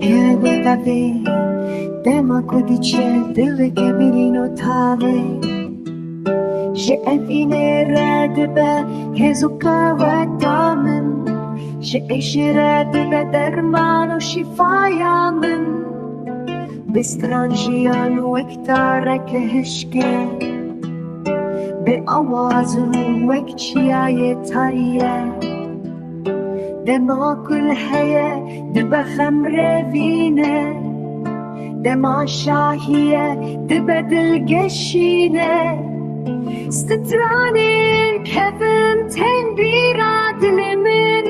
Che guardavi, tema dice delle che mirino tale. Že evine radbe, che zucca damen. Že ishi radbe dermano shifaya men. بسترانجيان وكتارك هشكي بأوازن وكتشياي تاية دما كل حياة دبا خمر فينا دما شاهية دبا دلقشينة ستراني كفن تنبيرات لمن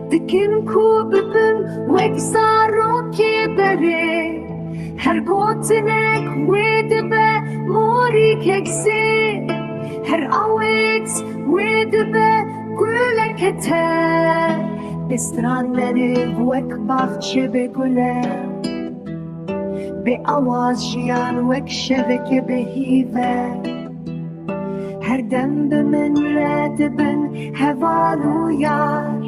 دكن كوببن وكسارو كبري هر گوتنک ویدبه موری کسی هر آویت ویدبه گلکته بستران منی وک باغچه بگله به آواز جیان وک شبکه بهیوه هر دم به من ردبن هوالو یار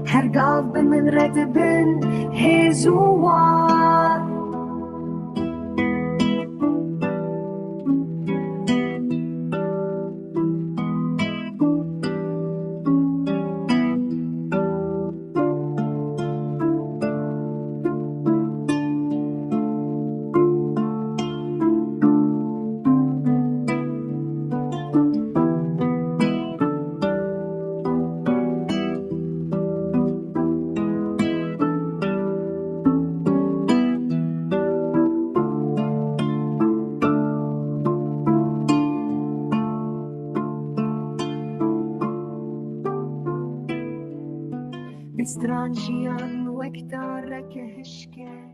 هر گاو به من ردبن هزوار بسترانجيان وكتارك هشكي